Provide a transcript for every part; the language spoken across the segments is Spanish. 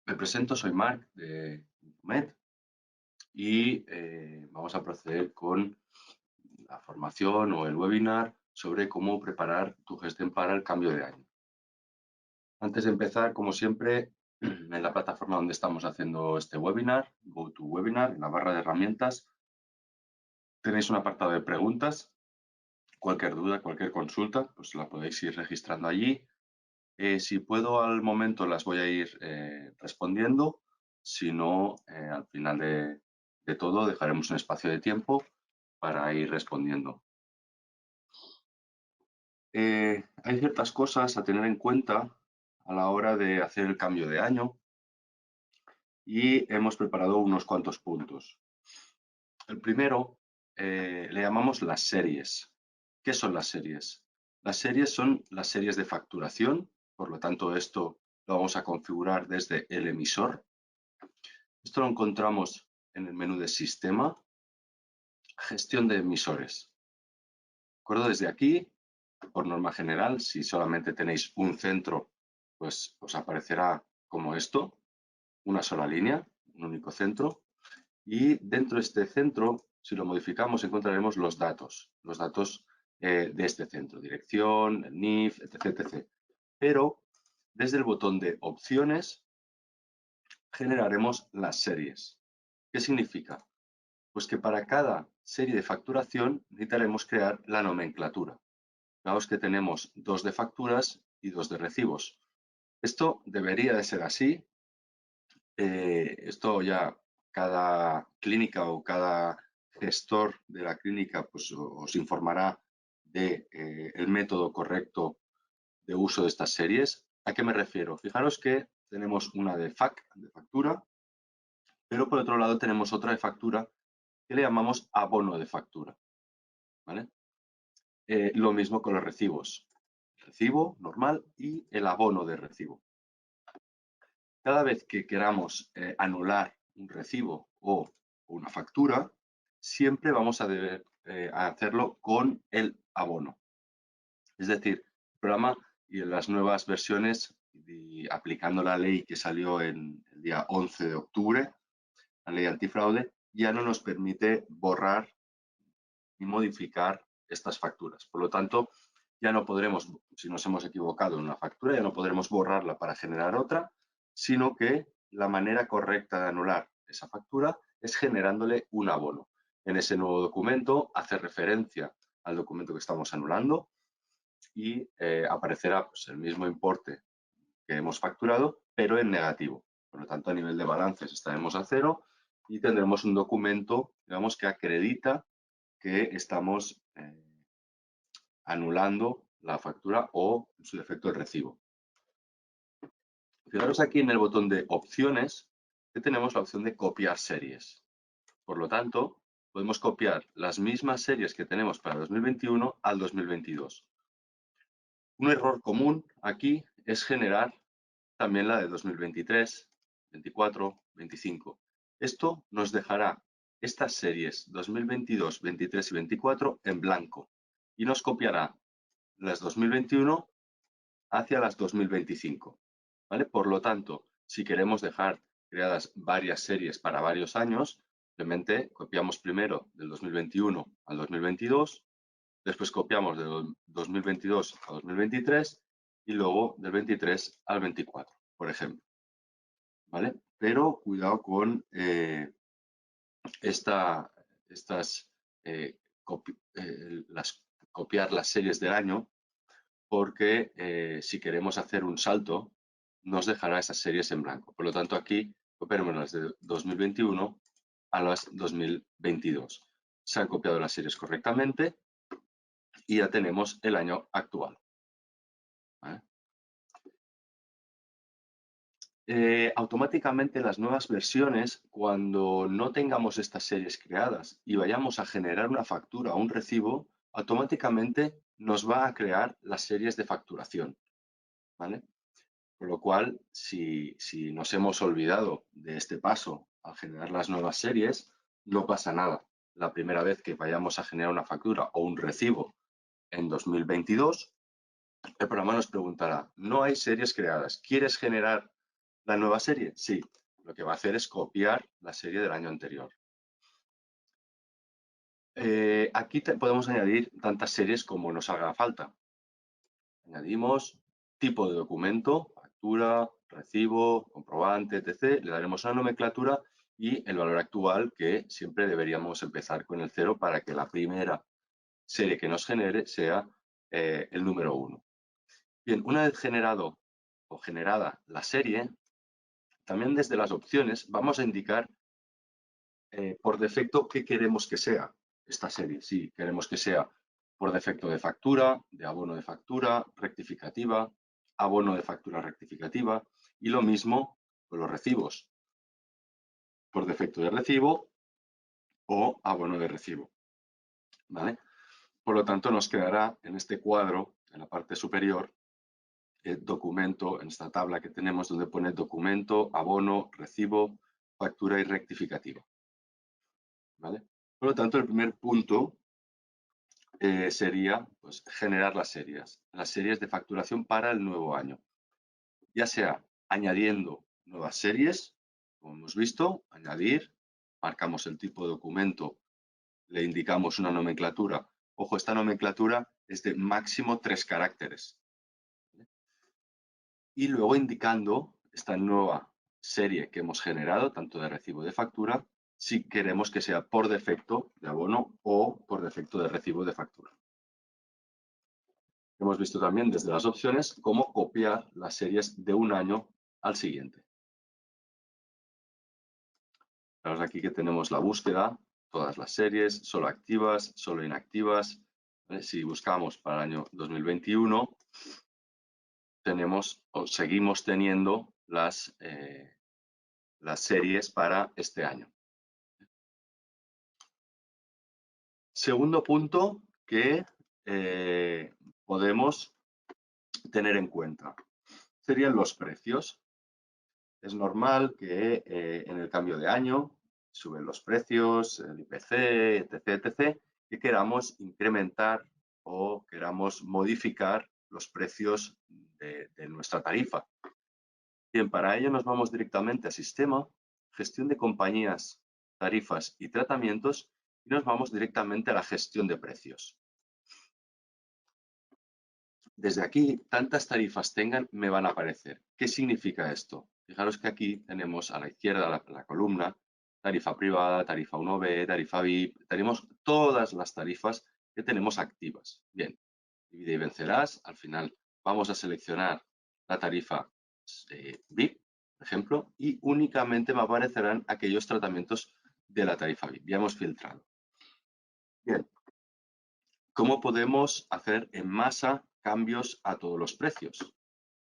Me presento, soy Marc de Infomet y vamos a proceder con la formación o el webinar sobre cómo preparar tu gestión para el cambio de año. Antes de empezar, como siempre, en la plataforma donde estamos haciendo este webinar, GoToWebinar, en la barra de herramientas, tenéis un apartado de preguntas. Cualquier duda, cualquier consulta, pues la podéis ir registrando allí. Si puedo al momento las voy a ir respondiendo, si no, al final de todo dejaremos un espacio de tiempo para ir respondiendo. Hay ciertas cosas a tener en cuenta a la hora de hacer el cambio de año y hemos preparado unos cuantos puntos. El primero le llamamos las series. ¿Qué son las series? Las series son las series de facturación, por lo tanto esto lo vamos a configurar desde el emisor. Esto lo encontramos en el menú de Sistema, Gestión de emisores. ¿De acuerdo? Desde aquí, por norma general, si solamente tenéis un centro, pues os aparecerá como esto, una sola línea, un único centro. Y dentro de este centro, si lo modificamos, encontraremos los datos de este centro, dirección, el NIF, etc, etc. Pero desde el botón de opciones generaremos las series. ¿Qué significa? Pues que para cada serie de facturación necesitaremos crear la nomenclatura. Fijaos que tenemos 2 de facturas y 2 de recibos. Esto debería de ser así. Esto ya cada clínica o cada gestor de la clínica pues, os informará del método correcto de uso de estas series. ¿A qué me refiero? Fijaros que tenemos una de factura, pero por otro lado tenemos otra de factura que le llamamos abono de factura. ¿Vale? Lo mismo con los recibos. El recibo normal y el abono de recibo. Cada vez que queramos anular un recibo o una factura, siempre vamos a deber hacerlo con el abono. Es decir, el programa y en las nuevas versiones, y aplicando la ley que salió en el día 11 de octubre, la ley antifraude, ya no nos permite borrar ni modificar estas facturas. Por lo tanto, ya no podremos, si nos hemos equivocado en una factura, ya no podremos borrarla para generar otra, sino que la manera correcta de anular esa factura es generándole un abono. En ese nuevo documento hace referencia al documento que estamos anulando y aparecerá pues, el mismo importe que hemos facturado, pero en negativo. Por lo tanto, a nivel de balances estaremos a cero y tendremos un documento, digamos, que acredita que estamos anulando la factura o, en su defecto, el recibo. Fijaros aquí en el botón de opciones que tenemos la opción de copiar series. Por lo tanto, podemos copiar las mismas series que tenemos para 2021 al 2022. Un error común aquí es generar también la de 2023, 24, 25. Esto nos dejará estas series 2022, 23 y 24 en blanco y nos copiará las 2021 hacia las 2025. ¿Vale? Por lo tanto, si queremos dejar creadas varias series para varios años, simplemente copiamos primero del 2021 al 2022, después copiamos del 2022 a 2023 y luego del 23 al 24, por ejemplo. ¿Vale? Pero cuidado con copiar las series del año, porque si queremos hacer un salto, nos dejará esas series en blanco. Por lo tanto, aquí copiaremos las de 2021 a las 2022. Se han copiado las series correctamente y ya tenemos el año actual. ¿Vale? Automáticamente las nuevas versiones, cuando no tengamos estas series creadas y vayamos a generar una factura o un recibo, automáticamente nos va a crear las series de facturación. ¿Vale? Con lo cual, si nos hemos olvidado de este paso al generar las nuevas series, no pasa nada. La primera vez que vayamos a generar una factura o un recibo en 2022, el programa nos preguntará, no hay series creadas, ¿quieres generar ¿La nueva serie? Sí. Lo que va a hacer es copiar la serie del año anterior. Aquí podemos añadir tantas series como nos haga falta. Añadimos tipo de documento, factura, recibo, comprobante, etc. Le daremos una nomenclatura y el valor actual, que siempre deberíamos empezar con el 0 para que la primera serie que nos genere sea el número 1. Bien, una vez generado o generada la serie, también desde las opciones vamos a indicar por defecto qué queremos que sea esta serie. Si queremos que sea por defecto de factura, de abono de factura, rectificativa, abono de factura rectificativa, y lo mismo con los recibos, por defecto de recibo o abono de recibo. ¿Vale? Por lo tanto, nos quedará en este cuadro, en la parte superior, el documento, en esta tabla que tenemos donde pone documento, abono, recibo, factura y rectificativa. ¿Vale? Por lo tanto, el primer punto sería pues, generar las series de facturación para el nuevo año. Ya sea añadiendo nuevas series, como hemos visto, añadir, marcamos el tipo de documento, le indicamos una nomenclatura. Ojo, esta nomenclatura es de máximo 3 caracteres. Y luego indicando esta nueva serie que hemos generado, tanto de recibo de factura, si queremos que sea por defecto de abono o por defecto de recibo de factura. Hemos visto también desde las opciones cómo copiar las series de un año al siguiente. Vemos aquí que tenemos la búsqueda, todas las series, solo activas, solo inactivas. Si buscamos para el año 2021, tenemos o seguimos teniendo las series para este año. Segundo punto que podemos tener en cuenta serían los precios. Es normal que en el cambio de año suben los precios, el IPC, etc., etc., que queramos incrementar o queramos modificar los precios de nuestra tarifa. Bien, para ello nos vamos directamente a Sistema, Gestión de compañías, tarifas y tratamientos y nos vamos directamente a la gestión de precios. Desde aquí, tantas tarifas tengan, me van a aparecer. ¿Qué significa esto? Fijaros que aquí tenemos a la izquierda la columna, tarifa privada, tarifa 1B, tarifa VIP, tenemos todas las tarifas que tenemos activas. Bien, divide y vencerás, al final vamos a seleccionar la tarifa VIP, por ejemplo, y únicamente me aparecerán aquellos tratamientos de la tarifa VIP. Ya hemos filtrado. Bien, ¿cómo podemos hacer en masa cambios a todos los precios?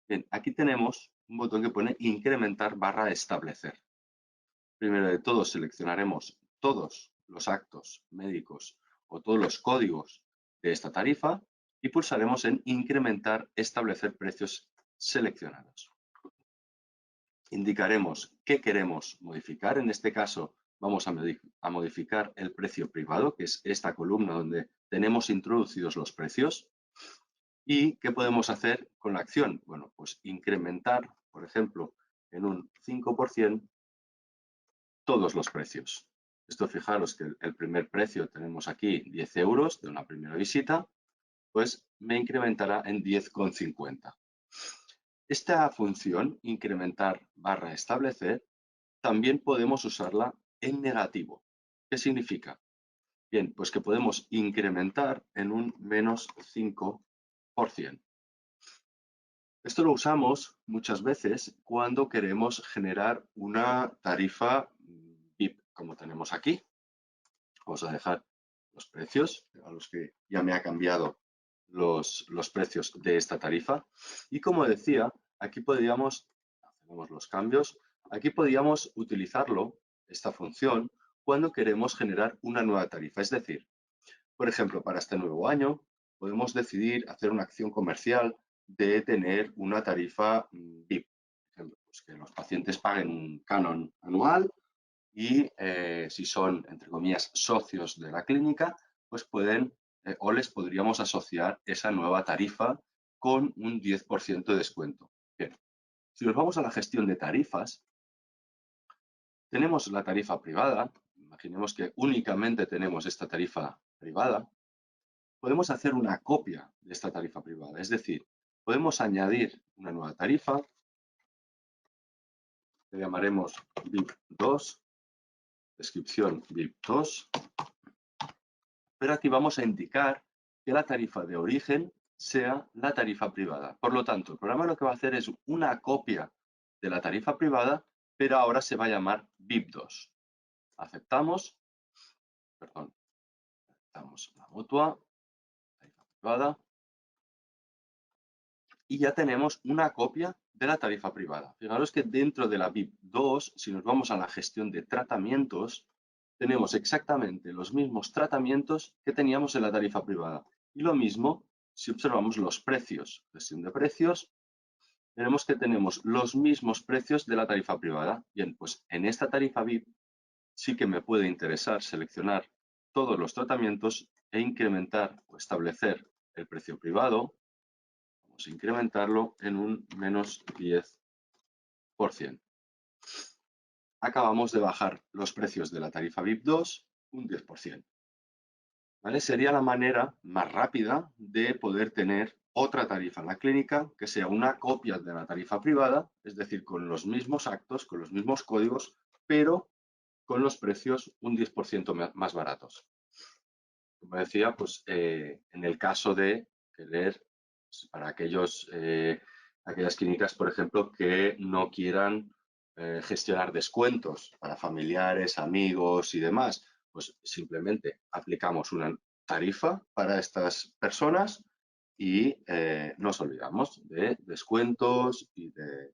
Bien, aquí tenemos un botón que pone incrementar barra establecer. Primero de todo seleccionaremos todos los actos médicos o todos los códigos de esta tarifa y pulsaremos en incrementar establecer precios seleccionados. Indicaremos qué queremos modificar. En este caso vamos a modificar el precio privado, que es esta columna donde tenemos introducidos los precios. ¿Y qué podemos hacer con la acción? Bueno, pues incrementar, por ejemplo, en un 5% todos los precios. Esto fijaros que el primer precio tenemos aquí 10 euros de una primera visita, pues me incrementará en 10,50. Esta función, incrementar barra establecer, también podemos usarla en negativo. ¿Qué significa? Bien, pues que podemos incrementar en un menos 5%. Esto lo usamos muchas veces cuando queremos generar una tarifa VIP, como tenemos aquí. Vamos a dejar los precios, a los que ya me ha cambiado los precios de esta tarifa. Y como decía, aquí podríamos, hacemos los cambios, aquí podríamos utilizarlo, esta función, cuando queremos generar una nueva tarifa. Es decir, por ejemplo, para este nuevo año podemos decidir hacer una acción comercial de tener una tarifa VIP. Por ejemplo, pues que los pacientes paguen un canon anual y si son, entre comillas, socios de la clínica, pues pueden o les podríamos asociar esa nueva tarifa con un 10% de descuento. Bien, Si nos vamos a la gestión de tarifas, tenemos la tarifa privada. Imaginemos que únicamente tenemos esta tarifa privada. Podemos hacer una copia de esta tarifa privada, es decir, podemos añadir una nueva tarifa, le llamaremos VIP 2, descripción VIP 2, pero aquí vamos a indicar que la tarifa de origen sea la tarifa privada. Por lo tanto, el programa lo que va a hacer es una copia de la tarifa privada, pero ahora se va a llamar VIP 2. Aceptamos, perdón, aceptamos la mutua, tarifa privada, y ya tenemos una copia de la tarifa privada. Fijaros que dentro de la VIP 2, si nos vamos a la gestión de tratamientos, tenemos exactamente los mismos tratamientos que teníamos en la tarifa privada. Y lo mismo si observamos los precios. Gestión de precios, veremos que tenemos los mismos precios de la tarifa privada. Bien, pues en esta tarifa VIP sí que me puede interesar seleccionar todos los tratamientos e incrementar o establecer el precio privado. Vamos a incrementarlo en un menos 10%. Acabamos de bajar los precios de la tarifa VIP 2 un 10%. ¿Vale? Sería la manera más rápida de poder tener otra tarifa en la clínica que sea una copia de la tarifa privada, es decir, con los mismos actos, con los mismos códigos, pero con los precios un 10% más baratos. Como decía, pues en el caso de querer, pues, para aquellas clínicas, por ejemplo, que no quieran gestionar descuentos para familiares, amigos y demás, pues simplemente aplicamos una tarifa para estas personas y nos olvidamos de descuentos y de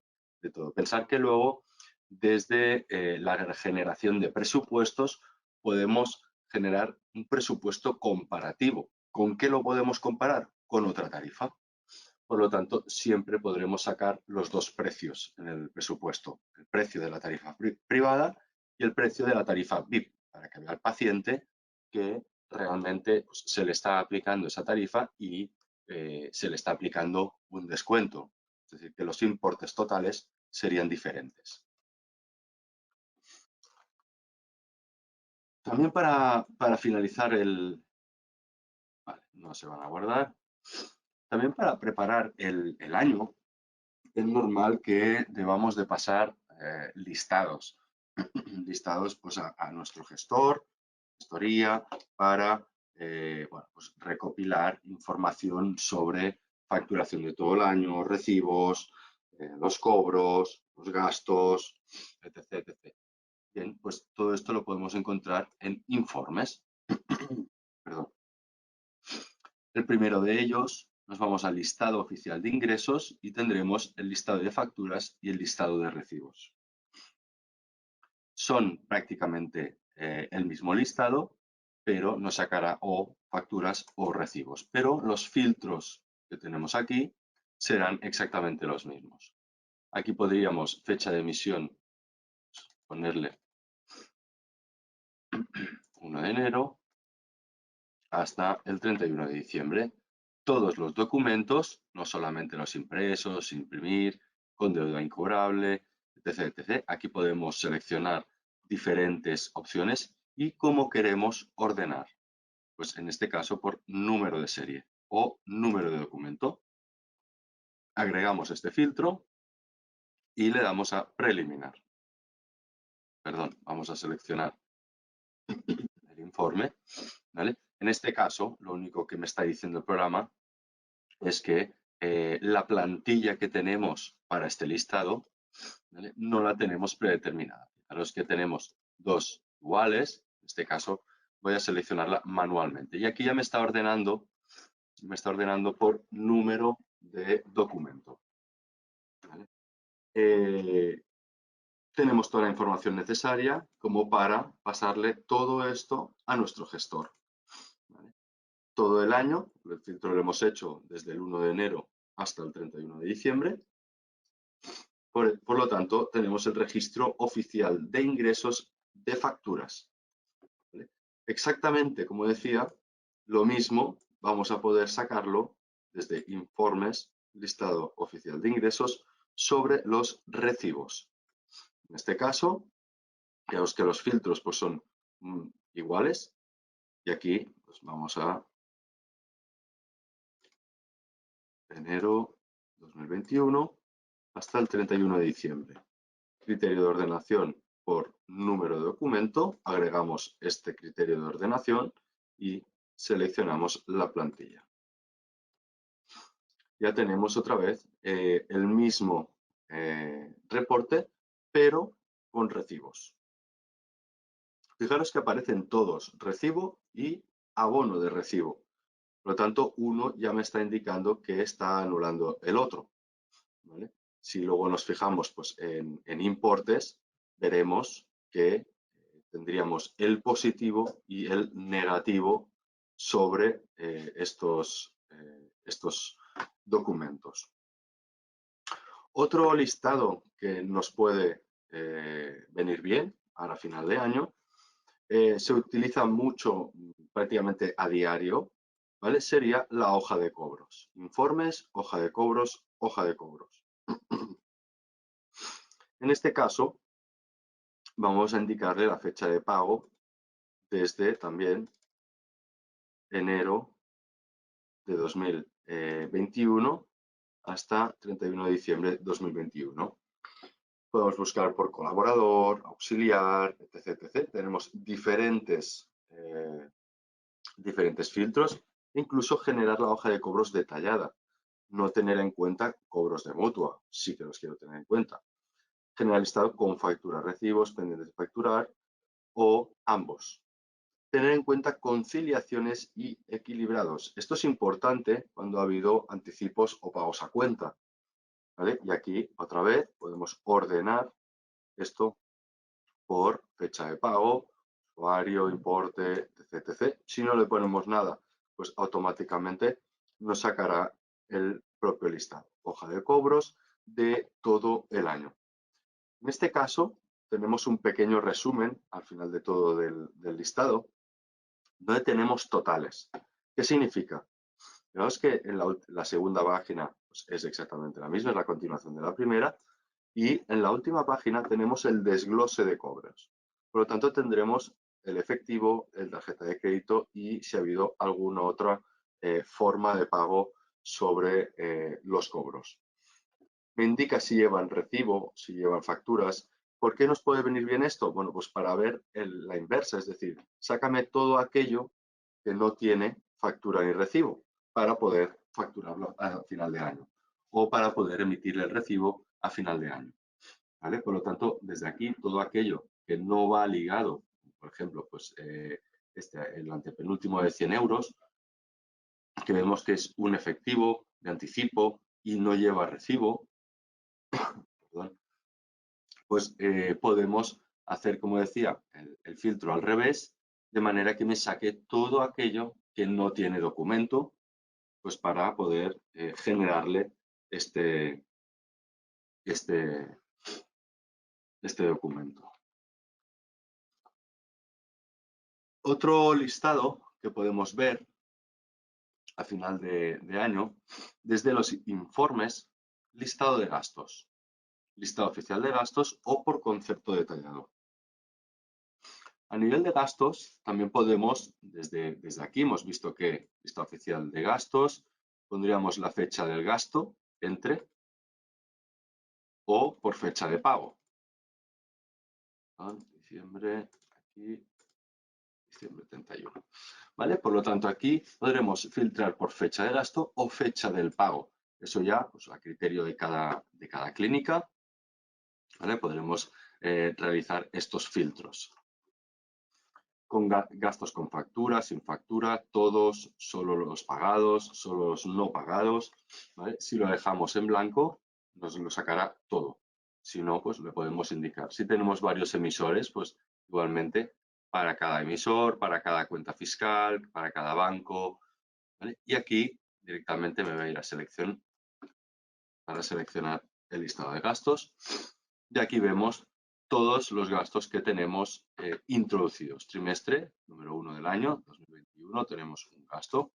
todo. Pensar que luego, desde la generación de presupuestos, podemos generar un presupuesto comparativo. ¿Con qué lo podemos comparar? Con otra tarifa. Por lo tanto, siempre podremos sacar los dos precios en el presupuesto. El precio de la tarifa privada y el precio de la tarifa VIP, para que vea el paciente que realmente pues, se le está aplicando esa tarifa y se le está aplicando un descuento. Es decir, que los importes totales serían diferentes. También para finalizar el... Vale, no se van a guardar. También para preparar el año, es normal que debamos de pasar listados. Listados pues, a nuestro gestoría, para bueno, pues, recopilar información sobre facturación de todo el año, recibos, los cobros, los gastos, etc, etc. Bien, pues todo esto lo podemos encontrar en informes. Perdón. El primero de ellos, nos vamos al listado oficial de ingresos y tendremos el listado de facturas y el listado de recibos. Son prácticamente el mismo listado, pero nos sacará o facturas o recibos. Pero los filtros que tenemos aquí serán exactamente los mismos. Aquí podríamos fecha de emisión, ponerle 1 de enero hasta el 31 de diciembre. Todos los documentos, no solamente los impresos, imprimir, con deuda incobrable, etc, etc. Aquí podemos seleccionar diferentes opciones y cómo queremos ordenar. Pues en este caso por número de serie o número de documento. Agregamos este filtro y le damos a preliminar. Perdón, vamos a seleccionar el informe, ¿vale? En este caso, lo único que me está diciendo el programa es que la plantilla que tenemos para este listado, ¿vale?, no la tenemos predeterminada. A los que tenemos dos iguales, en este caso voy a seleccionarla manualmente. Y aquí ya me está ordenando por número de documento. ¿Vale? Tenemos toda la información necesaria como para pasarle todo esto a nuestro gestor. ¿Vale? Todo el año, el filtro lo hemos hecho desde el 1 de enero hasta el 31 de diciembre. Por lo tanto, tenemos el registro oficial de ingresos de facturas. ¿Vale? Exactamente, como decía, lo mismo vamos a poder sacarlo desde informes, listado oficial de ingresos, sobre los recibos. En este caso, vemos que los filtros pues, son iguales y aquí pues, vamos a enero 2021 hasta el 31 de diciembre. Criterio de ordenación por número de documento, agregamos este criterio de ordenación y seleccionamos la plantilla. Ya tenemos otra vez el mismo reporte, pero con recibos. Fijaros que aparecen todos recibo y abono de recibo. Por lo tanto, uno ya me está indicando que está anulando el otro, ¿vale? Si luego nos fijamos pues, en importes, veremos que tendríamos el positivo y el negativo sobre estos documentos. Otro listado que nos puede venir bien a final de año se utiliza mucho, prácticamente a diario, ¿vale? Sería la hoja de cobros. Informes, hoja de cobros, hoja de cobros. En este caso, vamos a indicarle la fecha de pago desde también enero de 2021 hasta 31 de diciembre de 2021. Podemos buscar por colaborador, auxiliar, etc. etc. Tenemos diferentes filtros, incluso generar la hoja de cobros detallada. No tener en cuenta cobros de mutua, sí que los quiero tener en cuenta. Generar listado con facturas, recibos, pendientes de facturar o ambos. Tener en cuenta conciliaciones y equilibrados. Esto es importante cuando ha habido anticipos o pagos a cuenta, ¿vale? Y aquí, otra vez, podemos ordenar esto por fecha de pago, usuario, importe, etc. Si no le ponemos nada, pues automáticamente nos sacará el propio listado, hoja de cobros de todo el año. En este caso, tenemos un pequeño resumen al final de todo del listado, donde tenemos totales. ¿Qué significa? Veamos que en la segunda página pues, es exactamente la misma, es la continuación de la primera, y en la última página tenemos el desglose de cobros. Por lo tanto, tendremos el efectivo, el tarjeta de crédito y si ha habido alguna otra forma de pago sobre los cobros. Me indica si llevan recibo, si llevan facturas. ¿Por qué nos puede venir bien esto? Bueno, pues para ver la inversa, es decir, sácame todo aquello que no tiene factura ni recibo para poder facturarlo a final de año o para poder emitir el recibo a final de año. ¿Vale? Por lo tanto, desde aquí, todo aquello que no va ligado, por ejemplo, pues el antepenúltimo de 100 euros, que vemos que es un efectivo de anticipo y no lleva recibo, perdón, pues podemos hacer, como decía, el filtro al revés, de manera que me saque todo aquello que no tiene documento, pues para poder generarle este documento. Otro listado que podemos ver a final de año, desde los informes, listado de gastos, listado oficial de gastos o por concepto detallado. A nivel de gastos, también podemos, desde aquí hemos visto que listado oficial de gastos, pondríamos la fecha del gasto, entre, o por fecha de pago. Diciembre, aquí, diciembre 31. ¿Vale? Por lo tanto, aquí podremos filtrar por fecha de gasto o fecha del pago. Eso ya pues, a criterio de cada clínica, ¿vale? Podremos realizar estos filtros. Con gastos con factura, sin factura, todos, solo los pagados, solo los no pagados. ¿Vale? Si lo dejamos en blanco, nos lo sacará todo. Si no, pues le podemos indicar. Si tenemos varios emisores, pues igualmente para cada emisor, para cada cuenta fiscal, para cada banco. ¿Vale? Y aquí directamente me voy a ir a selección para seleccionar el listado de gastos. Y aquí vemos todos los gastos que tenemos introducidos. Trimestre, número 1 del año, 2021, tenemos un gasto.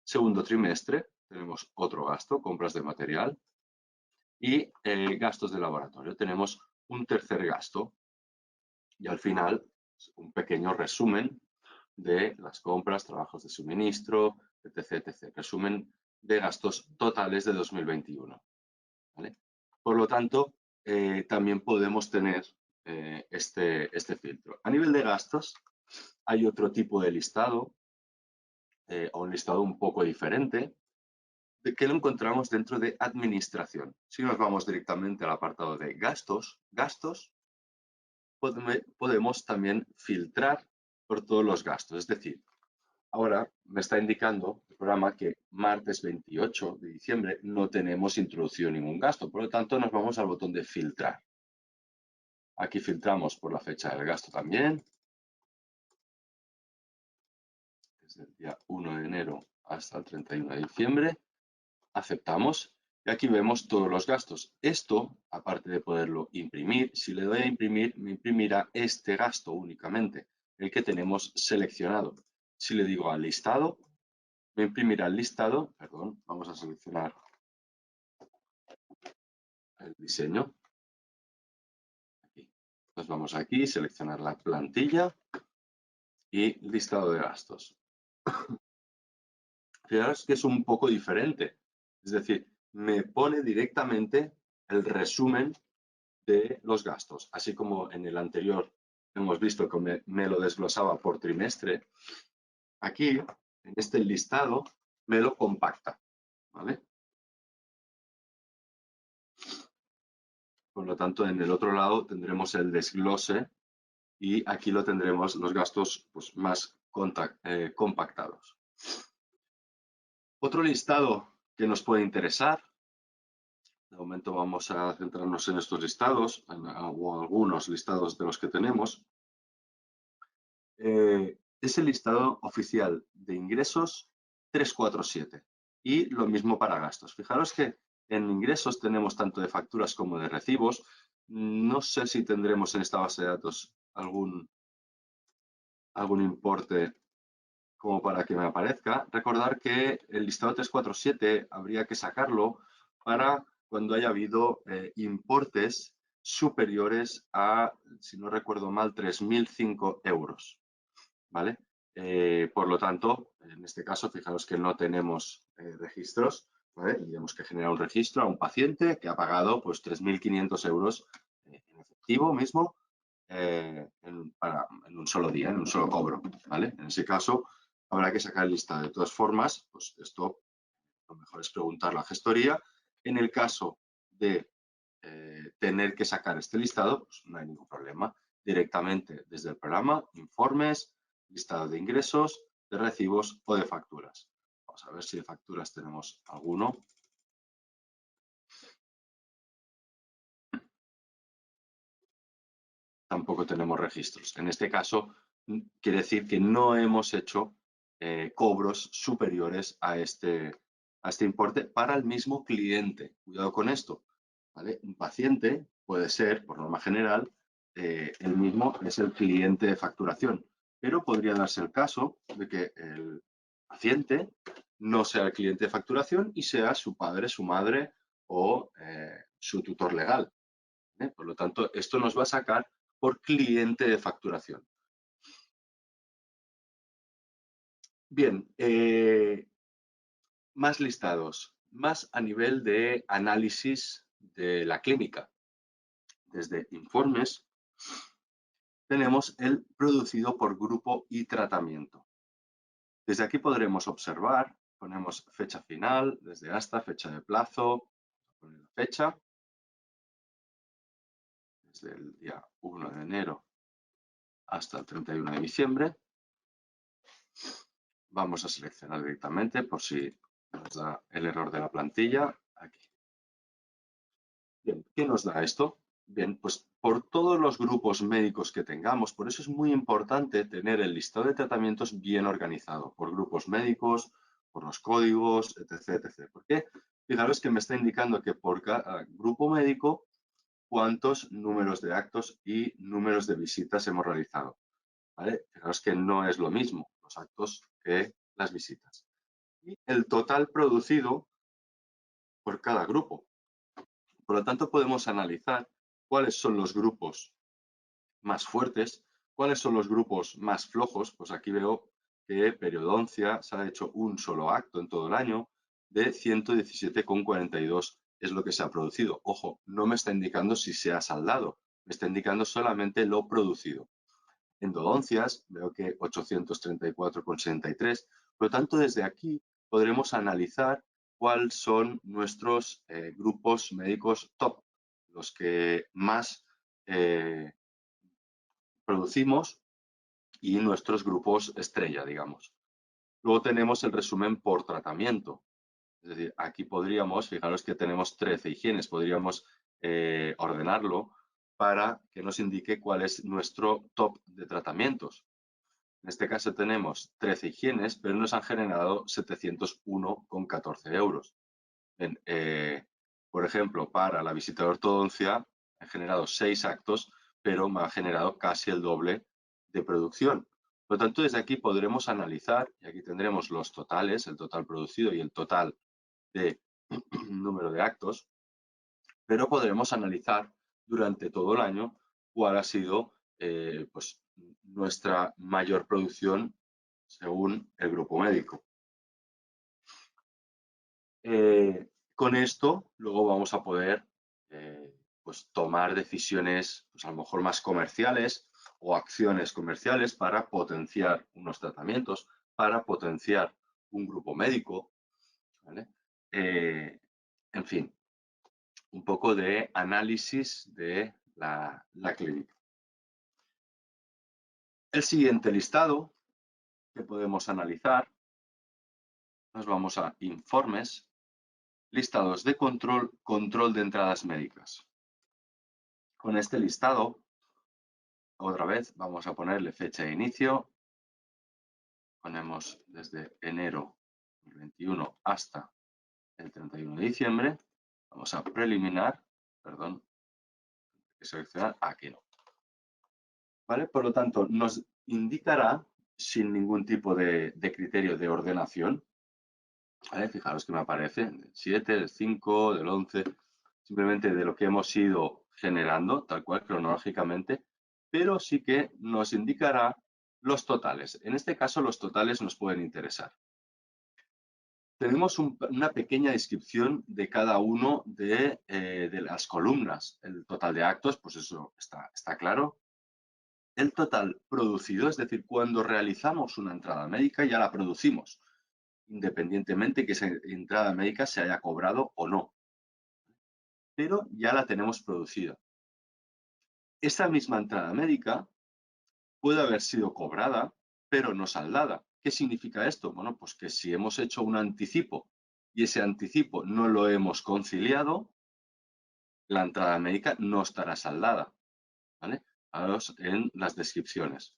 Segundo trimestre, tenemos otro gasto, compras de material. y gastos de laboratorio. Tenemos un tercer gasto y al final un pequeño resumen de las compras, trabajos de suministro, etc. Resumen de gastos totales de 2021. ¿Vale? Por lo tanto, también podemos tener este filtro. A nivel de gastos, hay otro tipo de listado, o un listado un poco diferente, que lo encontramos dentro de administración. Si nos vamos directamente al apartado de gastos, podemos también filtrar por todos los gastos. Es decir, ahora me está indicando el programa que martes 28 de diciembre no tenemos introducido ningún gasto. Por lo tanto, nos vamos al botón de filtrar. Aquí filtramos por la fecha del gasto también. Desde el día 1 de enero hasta el 31 de diciembre. Aceptamos. Y aquí vemos todos los gastos. Esto, aparte de poderlo imprimir, si le doy a imprimir, me imprimirá este gasto únicamente, el que tenemos seleccionado. Si le digo al listado, me imprimirá el listado, perdón, vamos a seleccionar el diseño. Aquí. Nos vamos aquí, seleccionar la plantilla y listado de gastos. Fijaros que es un poco diferente. Es decir, me pone directamente el resumen de los gastos, así como en el anterior hemos visto que me lo desglosaba por trimestre. Aquí, en este listado, me lo compacta, ¿vale? Por lo tanto, en el otro lado tendremos el desglose y aquí lo tendremos los gastos pues, más compactados. Otro listado que nos puede interesar, de momento vamos a centrarnos en estos listados, o algunos listados de los que tenemos, es el listado oficial de ingresos 347 y lo mismo para gastos. Fijaros que en ingresos tenemos tanto de facturas como de recibos. No sé si tendremos en esta base de datos algún importe como para que me aparezca. Recordar que el listado 347 habría que sacarlo para cuando haya habido importes superiores a, si no recuerdo mal, 3.005 euros. ¿Vale? Por lo tanto, en este caso, fijaros que no tenemos registros, ¿vale? Tendríamos que generar un registro a un paciente que ha pagado pues 3.500 euros en efectivo mismo en un solo día, en un solo cobro, ¿vale? En ese caso, habrá que sacar el listado. De todas formas, pues esto lo mejor es preguntarlo a gestoría. En el caso de tener que sacar este listado, pues no hay ningún problema. Directamente desde el programa, informes, listado de ingresos, de recibos o de facturas. Vamos a ver si de facturas tenemos alguno. Tampoco tenemos registros. En este caso, quiere decir que no hemos hecho cobros superiores a este importe para el mismo cliente. Cuidado con esto, ¿vale? Un paciente puede ser, por norma general, el mismo es el cliente de facturación, pero podría darse el caso de que el paciente no sea el cliente de facturación y sea su padre, su madre o su tutor legal. Por lo tanto, esto nos va a sacar por cliente de facturación. Bien, más listados, más a nivel de análisis de la clínica. Desde informes tenemos el producido por grupo y tratamiento. Desde aquí podremos observar, ponemos fecha final, desde hasta, fecha de plazo, poner la fecha, desde el día 1 de enero hasta el 31 de diciembre. Vamos a seleccionar directamente por si nos da el error de la plantilla. Aquí. Bien, ¿qué nos da esto? Bien, pues por todos los grupos médicos que tengamos, por eso es muy importante tener el listado de tratamientos bien organizado, por grupos médicos, por los códigos, etc. etc. ¿Por qué? Fijaros que me está indicando que por cada grupo médico cuántos números de actos y números de visitas hemos realizado. ¿Vale? Fijaros que no es lo mismo los actos que las visitas. Y el total producido por cada grupo. Por lo tanto, podemos analizar cuáles son los grupos más fuertes, cuáles son los grupos más flojos. Pues aquí veo que periodoncia se ha hecho un solo acto en todo el año de 117,42 es lo que se ha producido. Ojo, no me está indicando si se ha saldado, me está indicando solamente lo producido. Endodoncias, veo que 834,63. Por lo tanto, desde aquí podremos analizar cuáles son nuestros grupos médicos top, los que más producimos y nuestros grupos estrella, digamos. Luego tenemos el resumen por tratamiento. Es decir, aquí podríamos, fijaros que tenemos 13 higienes, podríamos ordenarlo para que nos indique cuál es nuestro top de tratamientos. En este caso tenemos 13 higienes, pero nos han generado 701,14 euros. Bien, por ejemplo, para la visita de ortodoncia he generado 6 actos, pero me ha generado casi el doble de producción. Por lo tanto, desde aquí podremos analizar, y aquí tendremos los totales, el total producido y el total de número de actos, pero podremos analizar durante todo el año cuál ha sido pues, nuestra mayor producción según el grupo médico. Con esto luego vamos a poder pues, tomar decisiones pues, a lo mejor más comerciales o acciones comerciales para potenciar unos tratamientos, para potenciar un grupo médico, ¿vale? En fin, un poco de análisis de la clínica. El siguiente listado que podemos analizar, nos vamos a informes, listados de control de entradas médicas. Con este listado, otra vez vamos a ponerle fecha de inicio, ponemos desde enero 2021 hasta el 31 de diciembre, vamos a preliminar, perdón, hay que seleccionar, aquí no. ¿Vale? Por lo tanto, nos indicará sin ningún tipo de criterio de ordenación. ¿Vale? Fijaros que me aparece del 7, del 5, del 11, simplemente de lo que hemos ido generando, tal cual cronológicamente, pero sí que nos indicará los totales. En este caso, los totales nos pueden interesar. Tenemos una pequeña descripción de cada uno de las columnas. El total de actos, pues eso está claro. El total producido, es decir, cuando realizamos una entrada médica ya la producimos, independientemente que esa entrada médica se haya cobrado o no, pero ya la tenemos producida. Esa misma entrada médica puede haber sido cobrada, pero no saldada. ¿Qué significa esto? Bueno, pues que si hemos hecho un anticipo y ese anticipo no lo hemos conciliado, la entrada médica no estará saldada, ¿vale? Fijaros en las descripciones.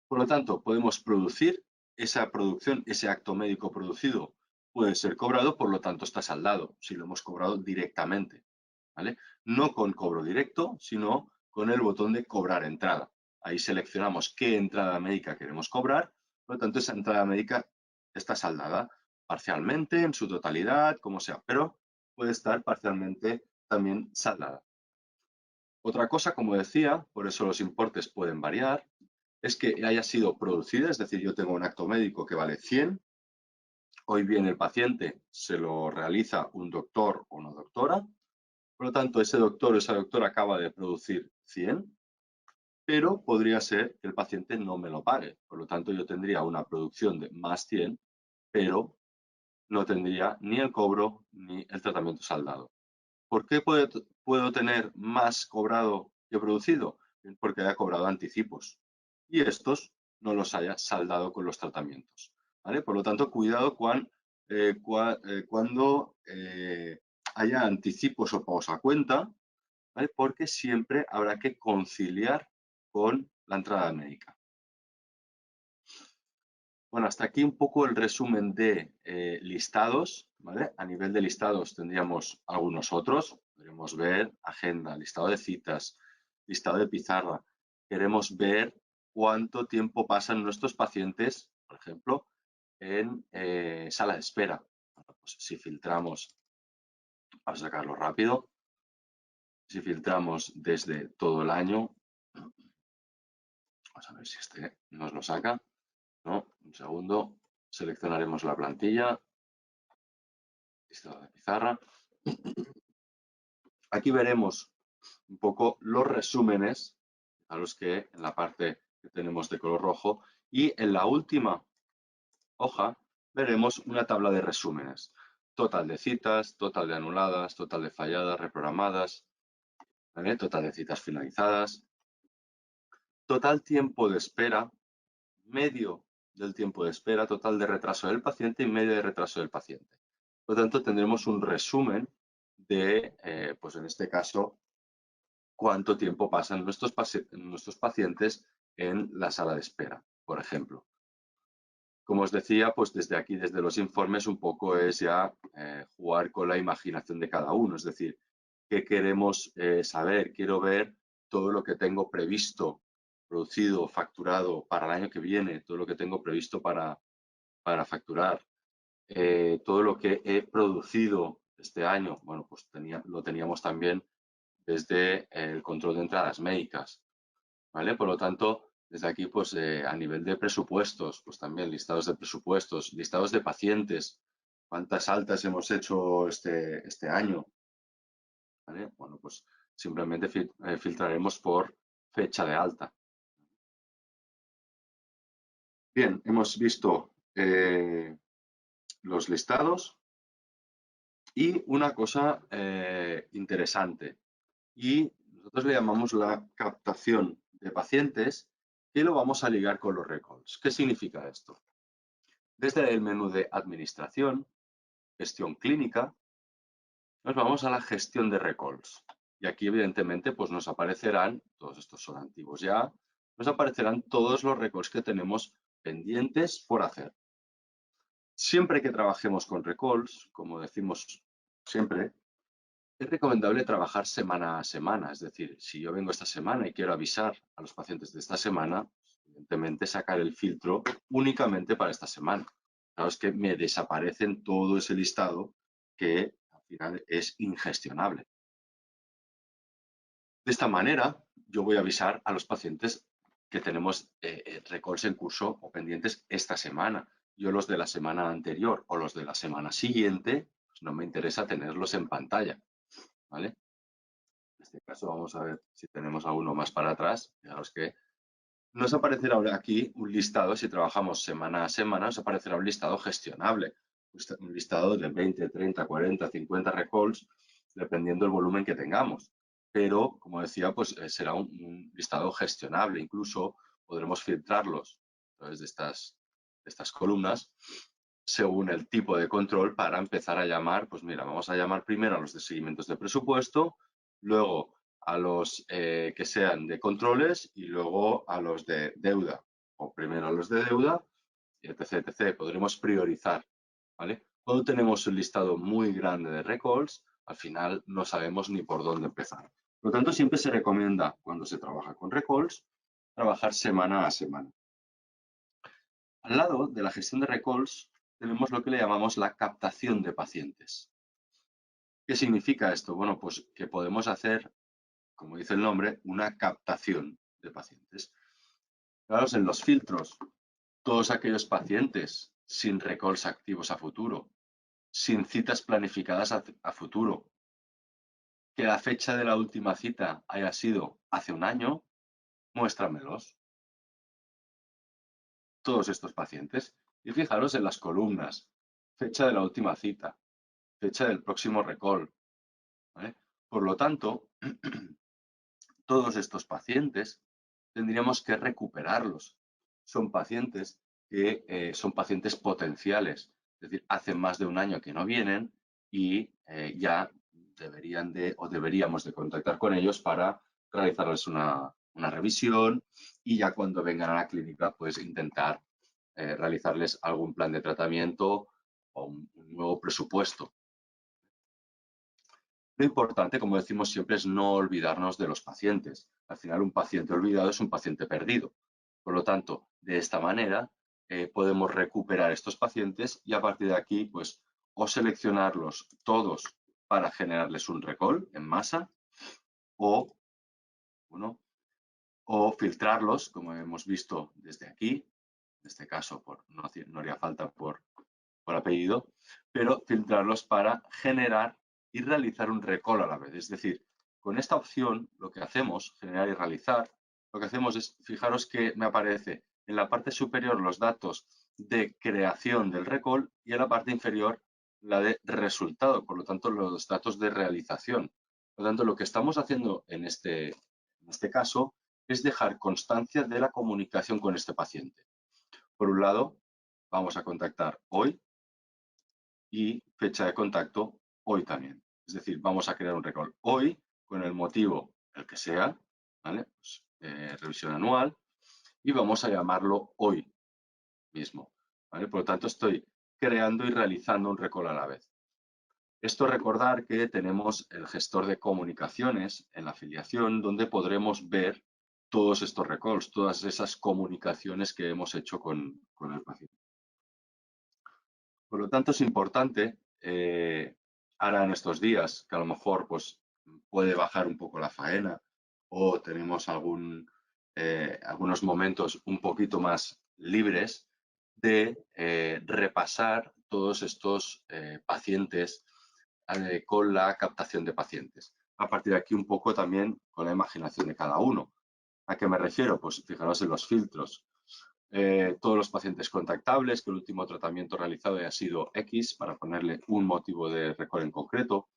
Por lo tanto, podemos producir esa producción, ese acto médico producido puede ser cobrado, por lo tanto está saldado, si lo hemos cobrado directamente, ¿vale? No con cobro directo, sino con el botón de cobrar entrada. Ahí seleccionamos qué entrada médica queremos cobrar, por lo tanto esa entrada médica está saldada parcialmente, en su totalidad, como sea, pero puede estar parcialmente también saldada. Otra cosa, como decía, por eso los importes pueden variar, es que haya sido producida, es decir, yo tengo un acto médico que vale 100, hoy viene el paciente, se lo realiza un doctor o una doctora, por lo tanto ese doctor o esa doctora acaba de producir 100, pero podría ser que el paciente no me lo pague, por lo tanto yo tendría una producción de más 100, pero no tendría ni el cobro ni el tratamiento saldado. ¿Por qué puedo tener más cobrado que producido? Porque haya cobrado anticipos y estos no los haya saldado con los tratamientos, ¿vale? Por lo tanto, cuidado cuando haya anticipos o pagos a cuenta, ¿vale? Porque siempre habrá que conciliar con la entrada médica. Bueno, hasta aquí un poco el resumen de listados, ¿vale? A nivel de listados tendríamos algunos otros. Podríamos ver agenda, listado de citas, listado de pizarra. Queremos ver cuánto tiempo pasan nuestros pacientes, por ejemplo, en sala de espera. Bueno, pues si filtramos Vamos a sacarlo rápido. Si filtramos desde todo el año, vamos a ver si este nos lo saca. No, un segundo. Seleccionaremos la plantilla. Listado de pizarra. Aquí veremos un poco los resúmenes, a los que en la parte que tenemos de color rojo, y en la última hoja veremos una tabla de resúmenes. Total de citas, total de anuladas, total de falladas, reprogramadas, ¿vale? Total de citas finalizadas, total tiempo de espera, medio del tiempo de espera, total de retraso del paciente y medio de retraso del paciente. Por lo tanto, tendremos un resumen de, pues en este caso, cuánto tiempo pasan nuestros pacientes en la sala de espera, por ejemplo. Como os decía, pues desde aquí, desde los informes, un poco es ya jugar con la imaginación de cada uno. Es decir, ¿qué queremos saber? Quiero ver todo lo que tengo previsto, producido, facturado para el año que viene, todo lo que tengo previsto para facturar, todo lo que he producido este año. Bueno, pues lo teníamos también desde el control de entradas médicas, ¿vale? Por lo tanto, desde aquí, pues a nivel de presupuestos, pues también listados de presupuestos, listados de pacientes, cuántas altas hemos hecho este año, ¿vale? Bueno, pues simplemente filtraremos por fecha de alta. Bien, hemos visto los listados y una cosa interesante, y nosotros le llamamos la captación de pacientes, y lo vamos a ligar con los recalls. ¿Qué significa esto? Desde el menú de administración, gestión clínica, nos vamos a la gestión de recalls. Y aquí, evidentemente, pues nos aparecerán, todos estos son antiguos ya, nos aparecerán todos los recalls que tenemos pendientes por hacer. Siempre que trabajemos con recalls, como decimos siempre, es recomendable trabajar semana a semana. Es decir, si yo vengo esta semana y quiero avisar a los pacientes de esta semana, evidentemente sacar el filtro únicamente para esta semana. Claro, es que me desaparecen todo ese listado que al final es ingestionable. De esta manera, yo voy a avisar a los pacientes que tenemos recalls en curso o pendientes esta semana. Yo los de la semana anterior o los de la semana siguiente, pues no me interesa tenerlos en pantalla, ¿vale? En este caso vamos a ver si tenemos a uno más para atrás. Fijaros que nos aparecerá aquí un listado, si trabajamos semana a semana, nos aparecerá un listado gestionable. Un listado de 20, 30, 40, 50 recalls, dependiendo del volumen que tengamos. Pero, como decía, pues será un listado gestionable. Incluso podremos filtrarlos a través de estas columnas según el tipo de control para empezar a llamar, pues mira, vamos a llamar primero a los de seguimientos de presupuesto, luego a los que sean de controles y luego a los de deuda, o primero a los de deuda, y etc, etc. Podremos priorizar, ¿vale? Cuando tenemos un listado muy grande de recalls, al final no sabemos ni por dónde empezar. Por lo tanto, siempre se recomienda, cuando se trabaja con recalls, trabajar semana a semana. Al lado de la gestión de recalls, tenemos lo que le llamamos la captación de pacientes. ¿Qué significa esto? Bueno, pues que podemos hacer, como dice el nombre, una captación de pacientes. Fijaros en los filtros, todos aquellos pacientes sin recalls activos a futuro, sin citas planificadas a futuro, que la fecha de la última cita haya sido hace un año, muéstramelos. Todos estos pacientes. Y fijaros en las columnas, fecha de la última cita, fecha del próximo recall, ¿vale? Por lo tanto, todos estos pacientes tendríamos que recuperarlos. Son pacientes que son pacientes potenciales, es decir, hace más de un año que no vienen y ya deberíamos de contactar con ellos para realizarles una revisión y ya cuando vengan a la clínica, pues intentar realizarles algún plan de tratamiento o un nuevo presupuesto. Lo importante, como decimos siempre, es no olvidarnos de los pacientes. Al final, un paciente olvidado es un paciente perdido. Por lo tanto, de esta manera podemos recuperar estos pacientes y a partir de aquí, pues, o seleccionarlos todos para generarles un recall en masa o, bueno, o filtrarlos, como hemos visto desde aquí. En este caso no haría falta por apellido, pero filtrarlos para generar y realizar un recall a la vez. Es decir, con esta opción lo que hacemos, generar y realizar, lo que hacemos es, fijaros que me aparece en la parte superior los datos de creación del recall y en la parte inferior la de resultado, por lo tanto los datos de realización. Por lo tanto, lo que estamos haciendo en este caso es dejar constancia de la comunicación con este paciente. Por un lado, vamos a contactar hoy y fecha de contacto hoy también. Es decir, vamos a crear un recall hoy con el motivo, el que sea, ¿vale? Pues, revisión anual, y vamos a llamarlo hoy mismo, ¿vale? Por lo tanto, estoy creando y realizando un recall a la vez. Esto recordar que tenemos el gestor de comunicaciones en la afiliación donde podremos ver todos estos recalls, todas esas comunicaciones que hemos hecho con el paciente. Por lo tanto, es importante, ahora en estos días, que a lo mejor pues, puede bajar un poco la faena o tenemos algunos momentos un poquito más libres, de repasar todos estos pacientes con la captación de pacientes. A partir de aquí un poco también con la imaginación de cada uno. ¿A qué me refiero? Pues fijaros en los filtros. Todos los pacientes contactables, que el último tratamiento realizado haya sido X, para ponerle un motivo de recall en concreto,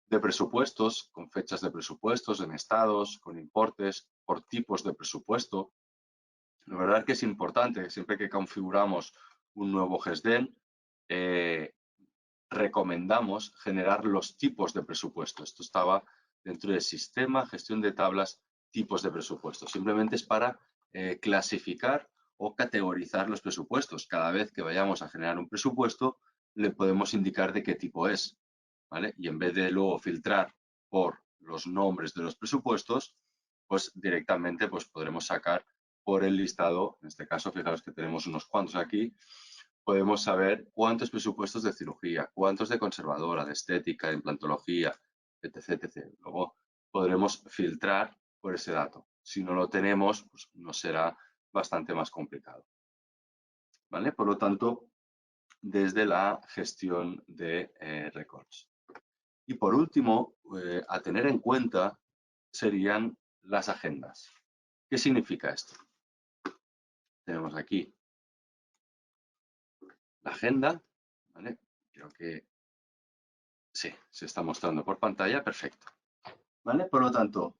de presupuestos, con fechas de presupuestos, en estados, con importes, por tipos de presupuesto. La verdad que es importante, siempre que configuramos un nuevo GESDEN, recomendamos generar los tipos de presupuesto. Esto estaba dentro del sistema, gestión de tablas, tipos de presupuesto. Simplemente es para clasificar o categorizar los presupuestos. Cada vez que vayamos a generar un presupuesto, le podemos indicar de qué tipo es, ¿vale? Y en vez de luego filtrar por los nombres de los presupuestos, pues directamente pues podremos sacar por el listado. En este caso, fijaros que tenemos unos cuantos aquí. Podemos saber cuántos presupuestos de cirugía, cuántos de conservadora, de estética, de implantología, etc, etc. Luego podremos filtrar por ese dato. Si no lo tenemos, pues nos será bastante más complicado, ¿vale? Por lo tanto, desde la gestión de records. Y por último, a tener en cuenta serían las agendas. ¿Qué significa esto? Tenemos aquí la agenda, ¿vale? Creo que sí, se está mostrando por pantalla, perfecto. ¿Vale? Por lo tanto,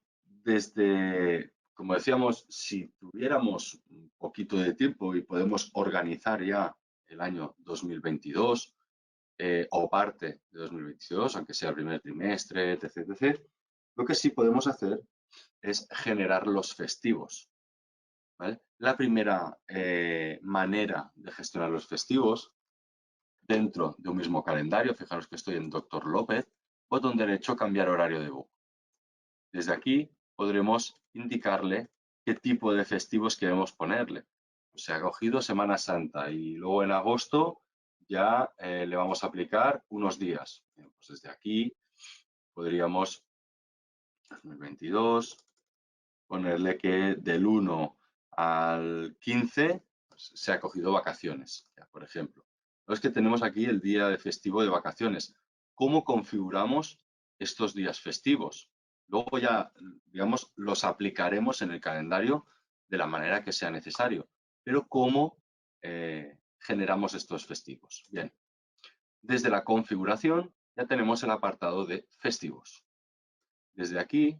como decíamos, si tuviéramos un poquito de tiempo y podemos organizar ya el año 2022 o parte de 2022, aunque sea el primer trimestre, etc, etc, lo que sí podemos hacer es generar los festivos, ¿vale? La primera manera de gestionar los festivos dentro de un mismo calendario, fijaros que estoy en Dr. López, botón derecho, cambiar horario de book. Desde aquí podremos indicarle qué tipo de festivos queremos ponerle. Se ha cogido Semana Santa y luego en agosto ya le vamos a aplicar unos días. Bien, pues desde aquí podríamos 2022 ponerle que del 1 al 15 pues, se ha cogido vacaciones, ya, por ejemplo. Es que tenemos aquí el día de festivo de vacaciones. ¿Cómo configuramos estos días festivos? Luego ya, digamos, los aplicaremos en el calendario de la manera que sea necesario. Pero ¿cómo generamos estos festivos? Bien, desde la configuración ya tenemos el apartado de festivos. Desde aquí,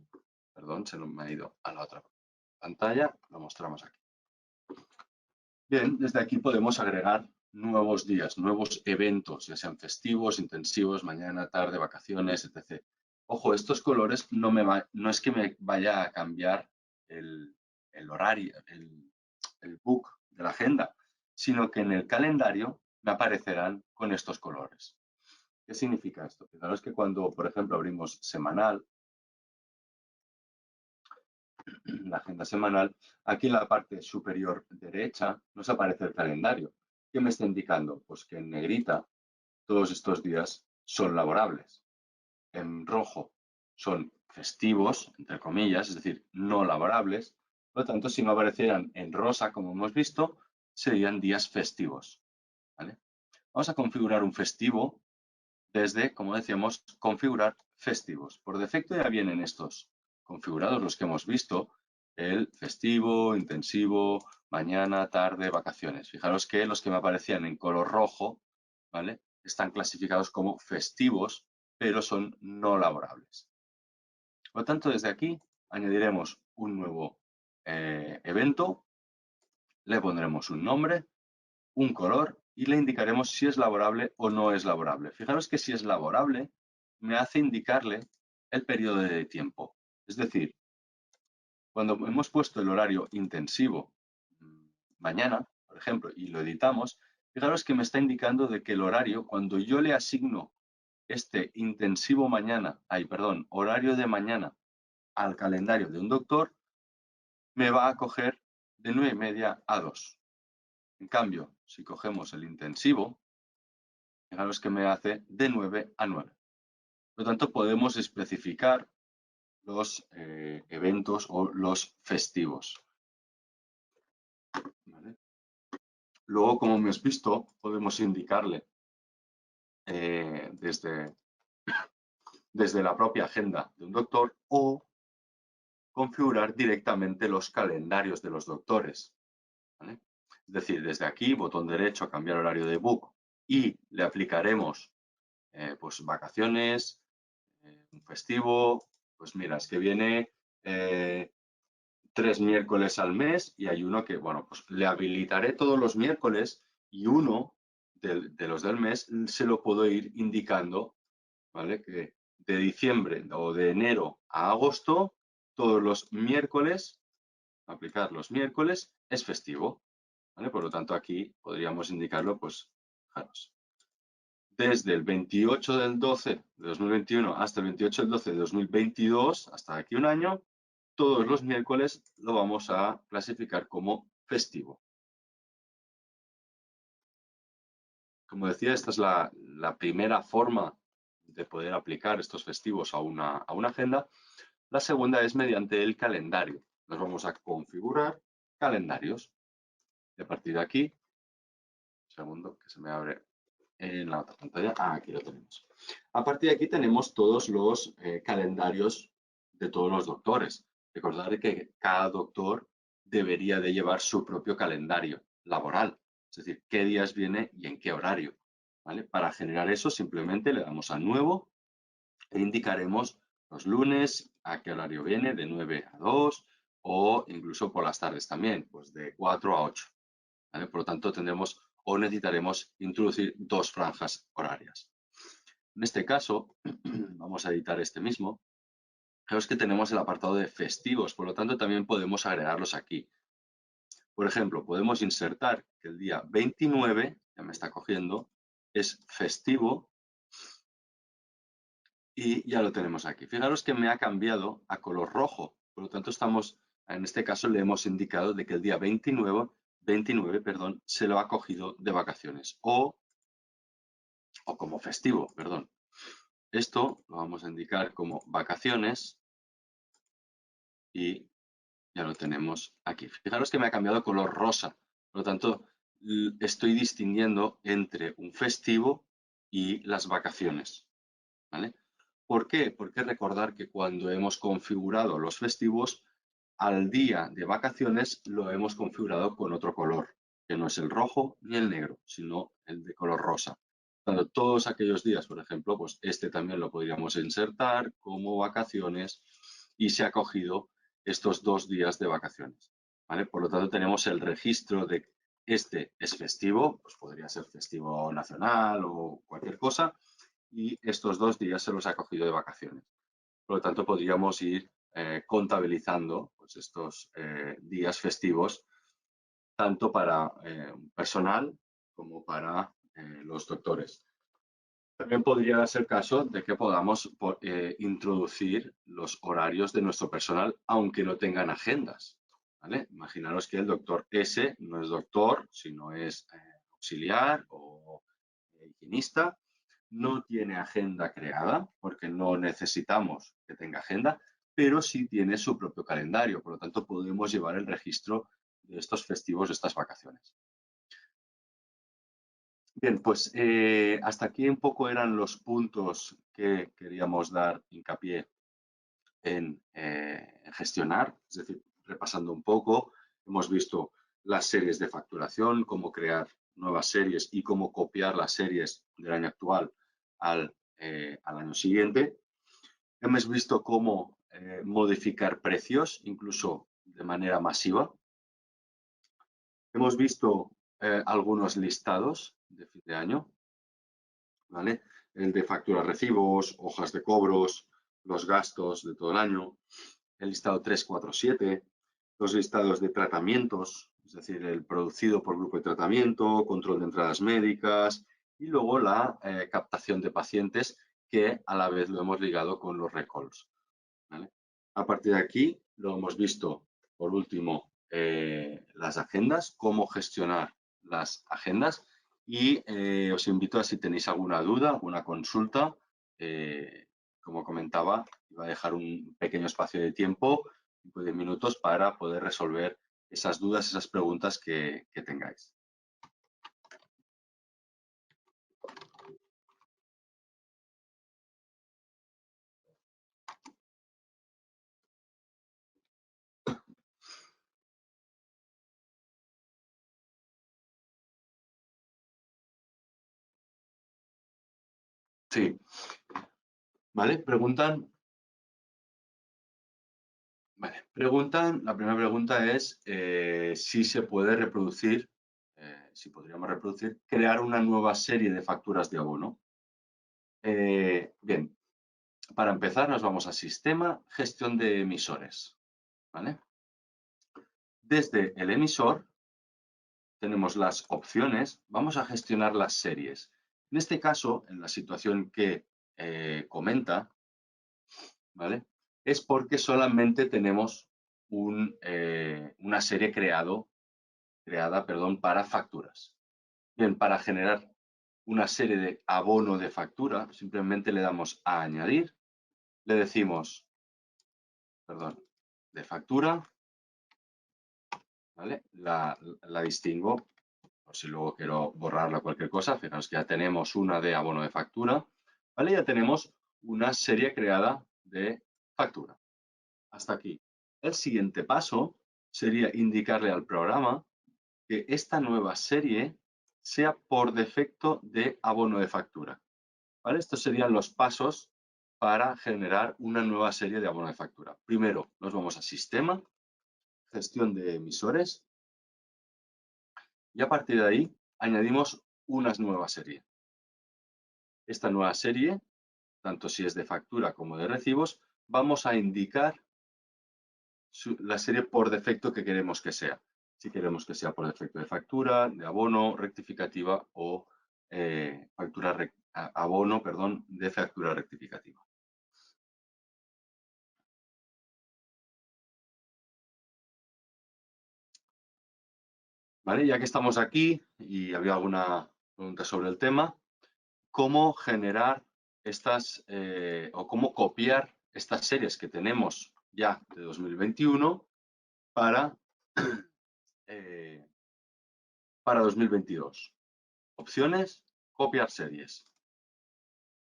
perdón, se me ha ido a la otra pantalla, lo mostramos aquí. Bien, desde aquí podemos agregar nuevos días, nuevos eventos, ya sean festivos, intensivos, mañana, tarde, vacaciones, etc. Ojo, estos colores no es que me vaya a cambiar el horario, el book de la agenda, sino que en el calendario me aparecerán con estos colores. ¿Qué significa esto? Fijaros que cuando, por ejemplo, abrimos semanal, la agenda semanal, aquí en la parte superior derecha nos aparece el calendario. ¿Qué me está indicando? Pues que en negrita todos estos días son laborables. en rojo son festivos, entre comillas, es decir, no laborables. Por lo tanto, si me aparecieran en rosa, como hemos visto, serían días festivos. ¿Vale? Vamos a configurar un festivo desde, como decíamos, configurar festivos. Por defecto ya vienen estos configurados, los que hemos visto, el festivo, intensivo, mañana, tarde, vacaciones. Fijaros que los que me aparecían en color rojo, ¿vale?, están clasificados como festivos, pero son no laborables. Por lo tanto, desde aquí añadiremos un nuevo evento, le pondremos un nombre, un color y le indicaremos si es laborable o no es laborable. Fijaros que si es laborable, me hace indicarle el periodo de tiempo. Es decir, cuando hemos puesto el horario intensivo mañana, por ejemplo, y lo editamos, fijaros que me está indicando de que el horario, cuando yo le asigno este intensivo mañana, horario de mañana al calendario de un doctor, me va a coger de 9:30 a 2. En cambio, si cogemos el intensivo, fijaros que me hace de 9 a 9. Por lo tanto, podemos especificar los eventos o los festivos. ¿Vale? Luego, como hemos visto, podemos indicarle desde la propia agenda de un doctor o configurar directamente los calendarios de los doctores. ¿Vale? Es decir, desde aquí, botón derecho, cambiar horario de book y le aplicaremos pues vacaciones, un festivo, pues mira, es que viene 3 miércoles al mes y hay uno que, bueno, pues le habilitaré todos los miércoles y uno de los del mes se lo puedo ir indicando, ¿vale? Que de diciembre o de enero a agosto, todos los miércoles, aplicar los miércoles, es festivo, ¿vale? Por lo tanto, aquí podríamos indicarlo, pues, fijaros, desde el 28 del 12 de 2021 hasta el 28 del 12 de 2022, hasta aquí un año, todos los miércoles lo vamos a clasificar como festivo. Como decía, esta es la primera forma de poder aplicar estos festivos a una agenda. La segunda es mediante el calendario. Nos vamos a configurar calendarios. Y a partir de aquí, un segundo que se me abre en la otra pantalla. Aquí lo tenemos. A partir de aquí tenemos todos los calendarios de todos los doctores. Recordad que cada doctor debería de llevar su propio calendario laboral, es decir, qué días viene y en qué horario. ¿Vale? Para generar eso simplemente le damos a nuevo e indicaremos los lunes a qué horario viene, de 9 a 2 o incluso por las tardes también, pues de 4 a 8. ¿Vale? Por lo tanto, tendremos o necesitaremos introducir 2 franjas horarias. En este caso, vamos a editar este mismo. Fijaos que tenemos el apartado de festivos, por lo tanto, también podemos agregarlos aquí. Por ejemplo, podemos insertar que el día 29, ya me está cogiendo, es festivo y ya lo tenemos aquí. Fijaros que me ha cambiado a color rojo, por lo tanto, en este caso le hemos indicado de que el día 29, se lo ha cogido de vacaciones o como festivo, perdón. Esto lo vamos a indicar como vacaciones y ya lo tenemos aquí. Fijaros que me ha cambiado color rosa, por lo tanto estoy distinguiendo entre un festivo y las vacaciones. ¿Vale? ¿Por qué? Porque recordar que cuando hemos configurado los festivos, al día de vacaciones lo hemos configurado con otro color, que no es el rojo ni el negro, sino el de color rosa. Cuando todos aquellos días, por ejemplo, pues este también lo podríamos insertar como vacaciones y se ha cogido estos 2 días de vacaciones. ¿Vale? Por lo tanto, tenemos el registro de este es festivo, pues podría ser festivo nacional o cualquier cosa, y estos 2 días se los ha cogido de vacaciones. Por lo tanto, podríamos ir contabilizando pues, estos días festivos tanto para personal como para los doctores. También podría darse el caso de que podamos introducir los horarios de nuestro personal aunque no tengan agendas. ¿Vale? Imaginaros que el doctor S no es doctor, sino es auxiliar o higienista. no tiene agenda creada, porque no necesitamos que tenga agenda, pero sí tiene su propio calendario. Por lo tanto, podemos llevar el registro de estos festivos, de estas vacaciones. Bien, pues hasta aquí un poco eran los puntos que queríamos dar hincapié en gestionar, es decir, repasando un poco, hemos visto las series de facturación, cómo crear nuevas series y cómo copiar las series del año actual al año siguiente. Hemos visto cómo modificar precios, incluso de manera masiva. Hemos visto algunos listados de fin de año, ¿vale? El de facturas, recibos, hojas de cobros, los gastos de todo el año, el listado 347, los listados de tratamientos, es decir, el producido por grupo de tratamiento, control de entradas médicas y luego la captación de pacientes que a la vez lo hemos ligado con los recalls, ¿vale? A partir de aquí lo hemos visto, por último, las agendas, cómo gestionar las agendas y os invito a si tenéis alguna duda, alguna consulta, como comentaba, iba a dejar un pequeño espacio de tiempo, 10 minutos, para poder resolver esas dudas, esas preguntas que tengáis. Sí, ¿vale? Preguntan. Vale, la primera pregunta es si se puede reproducir, si podríamos reproducir, crear una nueva serie de facturas de abono. Bien, para empezar nos vamos a Sistema, Gestión de emisores, ¿vale? Desde el emisor tenemos las opciones, vamos a gestionar las series. En este caso, en la situación que comenta, ¿vale? Es porque solamente tenemos una serie creada, para facturas. Bien, para generar una serie de abono de factura, simplemente le damos a añadir, le decimos, perdón, de factura, ¿vale? La distingo, por si luego quiero borrarla o cualquier cosa. Fijaos que ya tenemos una de abono de factura, ¿vale? Ya tenemos una serie creada de factura. Hasta aquí. El siguiente paso sería indicarle al programa que esta nueva serie sea por defecto de abono de factura, ¿vale? Estos serían los pasos para generar una nueva serie de abono de factura. Primero, nos vamos a Sistema, Gestión de emisores, y a partir de ahí añadimos una nueva serie. Esta nueva serie, tanto si es de factura como de recibos, vamos a indicar la serie por defecto que queremos que sea. Si queremos que sea por defecto de factura, de abono, rectificativa o abono, perdón, de factura rectificativa. ¿Vale? Ya que estamos aquí y había alguna pregunta sobre el tema, ¿cómo generar estas o cómo copiar estas series que tenemos ya de 2021 para 2022? Opciones, copiar series.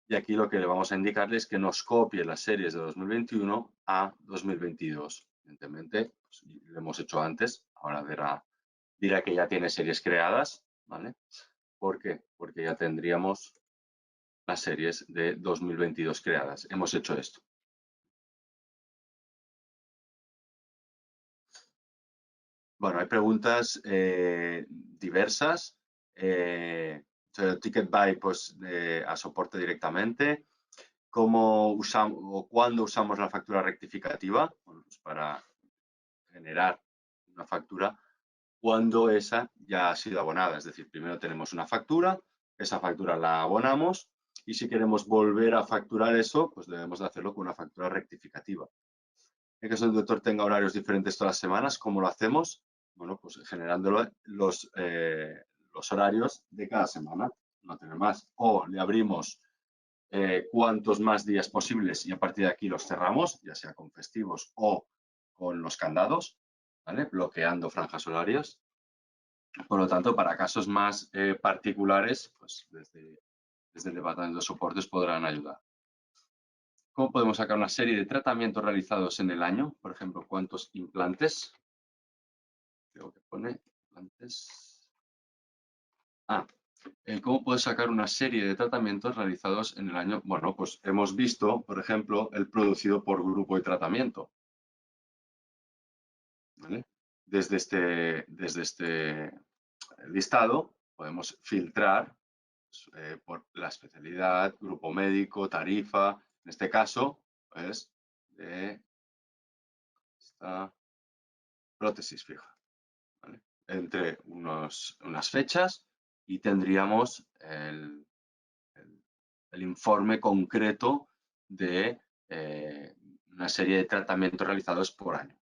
Y aquí lo que le vamos a indicarle es que nos copie las series de 2021 a 2022. Evidentemente, pues, lo hemos hecho antes, ahora dirá que ya tiene series creadas, ¿vale? ¿Por qué? Porque ya tendríamos las series de 2022 creadas. Hemos hecho esto. Bueno, hay preguntas diversas. Ticket Buy, pues, a soporte directamente. ¿Cómo usamos o cuándo usamos la factura rectificativa? Bueno, pues para generar una factura cuando esa ya ha sido abonada. Es decir, primero tenemos una factura, esa factura la abonamos y si queremos volver a facturar eso, pues debemos de hacerlo con una factura rectificativa. En caso del doctor tenga horarios diferentes todas las semanas, ¿cómo lo hacemos? Bueno, pues generando los horarios de cada semana, no tener más. O le abrimos cuantos más días posibles y a partir de aquí los cerramos, ya sea con festivos o con los candados, ¿vale? Bloqueando franjas horarias. Por lo tanto, para casos más particulares, pues desde el departamento de soportes podrán ayudar. ¿Cómo podemos sacar una serie de tratamientos realizados en el año? Por ejemplo, ¿cuántos implantes? Creo que pone implantes. ¿Cómo puedo sacar una serie de tratamientos realizados en el año? Bueno, pues hemos visto, por ejemplo, el producido por grupo de tratamiento, ¿vale? Desde este listado podemos filtrar por la especialidad, grupo médico, tarifa, en este caso, pues, de esta prótesis fija, ¿vale? Entre unas fechas y tendríamos el informe concreto de una serie de tratamientos realizados por año.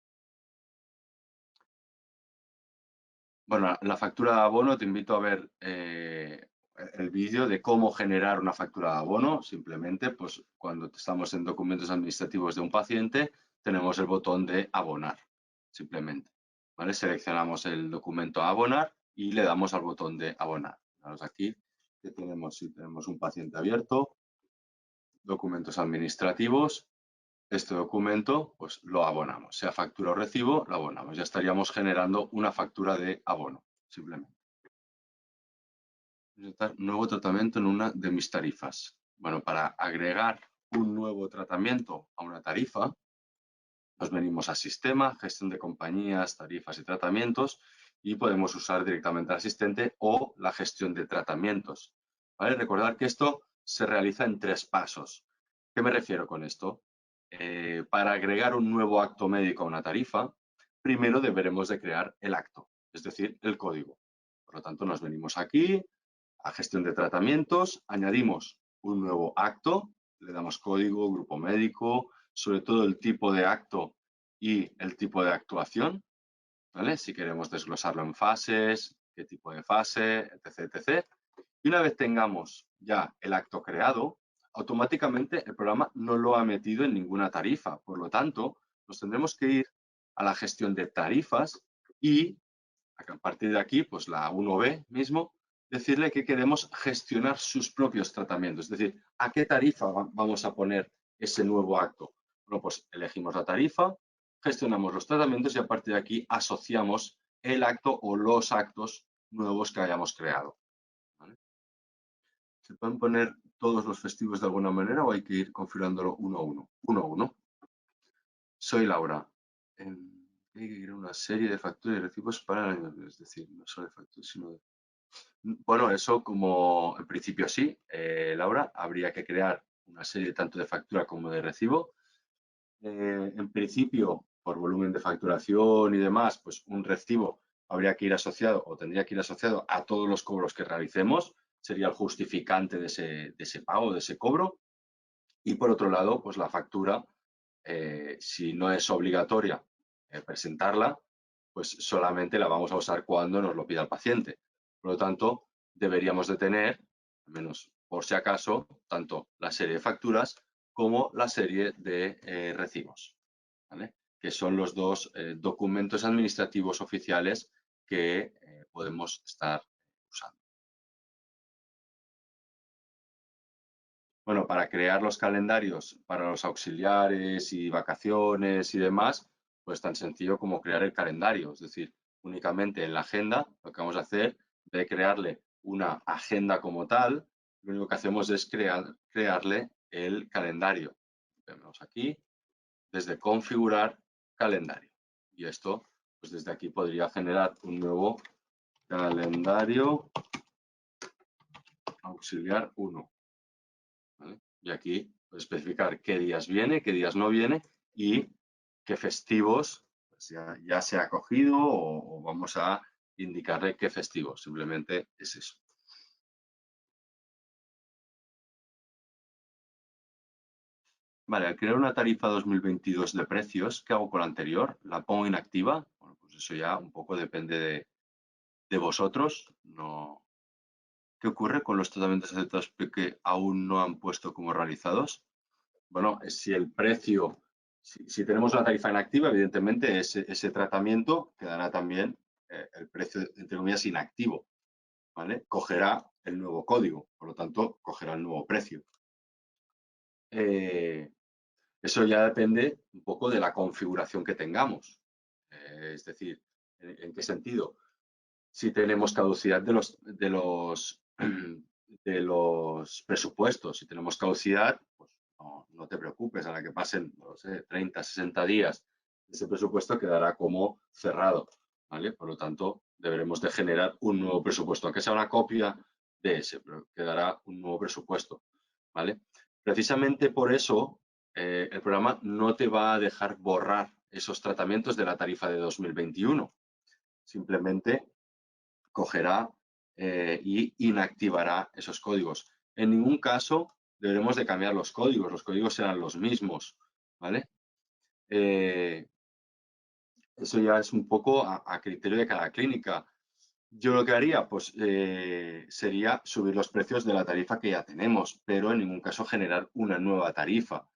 Bueno, la factura de abono, te invito a ver el vídeo de cómo generar una factura de abono. Simplemente, pues cuando estamos en documentos administrativos de un paciente, tenemos el botón de abonar, simplemente. ¿Vale? Seleccionamos el documento a abonar y le damos al botón de abonar. Vamos aquí, que tenemos, si tenemos un paciente abierto, documentos administrativos, este documento pues lo abonamos, sea factura o recibo, lo abonamos. Ya estaríamos generando una factura de abono, simplemente. Nuevo tratamiento en una de mis tarifas. Bueno, para agregar un nuevo tratamiento a una tarifa, nos venimos a Sistema, Gestión de compañías, tarifas y tratamientos y podemos usar directamente al asistente o la gestión de tratamientos. ¿Vale? Recordar que esto se realiza en 3 pasos. ¿Qué me refiero con esto? Para agregar un nuevo acto médico a una tarifa, primero deberemos de crear el acto, es decir, el código. Por lo tanto, nos venimos aquí a gestión de tratamientos, añadimos un nuevo acto, le damos código, grupo médico, sobre todo el tipo de acto y el tipo de actuación, ¿vale? Si queremos desglosarlo en fases, qué tipo de fase, etc, etc. Y una vez tengamos ya el acto creado, automáticamente el programa no lo ha metido en ninguna tarifa. Por lo tanto, nos tendremos que ir a la gestión de tarifas y a partir de aquí, pues la 1B mismo, decirle que queremos gestionar sus propios tratamientos. Es decir, ¿a qué tarifa vamos a poner ese nuevo acto? Bueno, pues elegimos la tarifa, gestionamos los tratamientos y a partir de aquí asociamos el acto o los actos nuevos que hayamos creado. ¿Vale? ¿Se pueden poner todos los festivos de alguna manera o hay que ir configurándolo uno a uno? Uno a uno. Soy Laura. Hay que crear una serie de facturas y recibos para el año, es decir, no solo de facturas, sino de... Bueno, eso como en principio sí, Laura, habría que crear una serie tanto de factura como de recibo. En principio, por volumen de facturación y demás, pues un recibo habría que ir asociado o tendría que ir asociado a todos los cobros que realicemos, sería el justificante de ese pago, de ese cobro. Y por otro lado, pues la factura, si no es obligatoria presentarla, pues solamente la vamos a usar cuando nos lo pida el paciente. Por lo tanto, deberíamos de tener, al menos por si acaso, tanto la serie de facturas como la serie de recibos, ¿vale? Que son los dos documentos administrativos oficiales que podemos estar usando. Bueno, para crear los calendarios para los auxiliares y vacaciones y demás, pues tan sencillo como crear el calendario. Es decir, únicamente en la agenda lo que vamos a hacer de crearle una agenda como tal, lo único que hacemos es crearle el calendario. Vemos aquí, desde configurar calendario. Y esto, pues desde aquí podría generar un nuevo calendario auxiliar 1. ¿Vale? Y aquí pues, especificar qué días viene, qué días no viene y qué festivos pues, ya se ha acogido o vamos a indicarle qué festivos. Simplemente es eso. Vale, al crear una tarifa 2022 de precios, ¿qué hago con la anterior? ¿La pongo inactiva? Bueno, pues eso ya un poco depende de vosotros. No, ¿Qué ocurre con los tratamientos de ZSP que aún no han puesto como realizados? Bueno, si el precio, si tenemos una tarifa inactiva, evidentemente ese tratamiento quedará también el precio, entre comillas, inactivo, ¿vale? Cogerá el nuevo código, por lo tanto, cogerá el nuevo precio. Eso ya depende un poco de la configuración que tengamos. Es decir, ¿en qué sentido? Si tenemos caducidad de los presupuestos, si tenemos caducidad, pues no te preocupes, a la que pasen, no sé, 30, 60 días, ese presupuesto quedará como cerrado, ¿vale? Por lo tanto, deberemos de generar un nuevo presupuesto, aunque sea una copia de ese, pero quedará un nuevo presupuesto, ¿vale? Precisamente por eso, el programa no te va a dejar borrar esos tratamientos de la tarifa de 2021. Simplemente cogerá y inactivará esos códigos. En ningún caso deberemos de cambiar los códigos serán los mismos, ¿vale? Eso ya es un poco a criterio de cada clínica. Yo lo que haría, pues, sería subir los precios de la tarifa que ya tenemos, pero en ningún caso generar una nueva tarifa,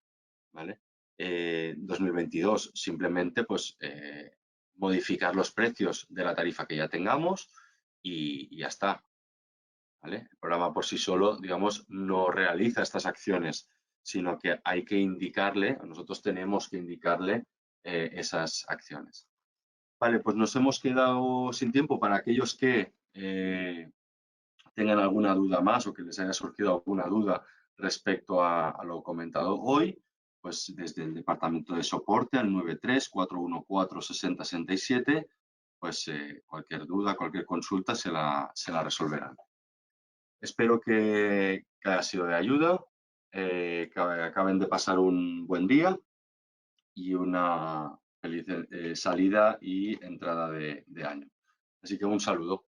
¿vale? 2022, simplemente, pues, modificar los precios de la tarifa que ya tengamos y ya está, ¿vale? El programa por sí solo, digamos, no realiza estas acciones, sino que hay que indicarle, nosotros tenemos que indicarle esas acciones. Vale, pues nos hemos quedado sin tiempo para aquellos que tengan alguna duda más o que les haya surgido alguna duda respecto a lo comentado hoy, pues desde el departamento de soporte al 93-414-6067, pues cualquier duda, cualquier consulta se la resolverán. Espero que haya sido de ayuda, que acaben de pasar un buen día y una feliz salida y entrada de año. Así que un saludo.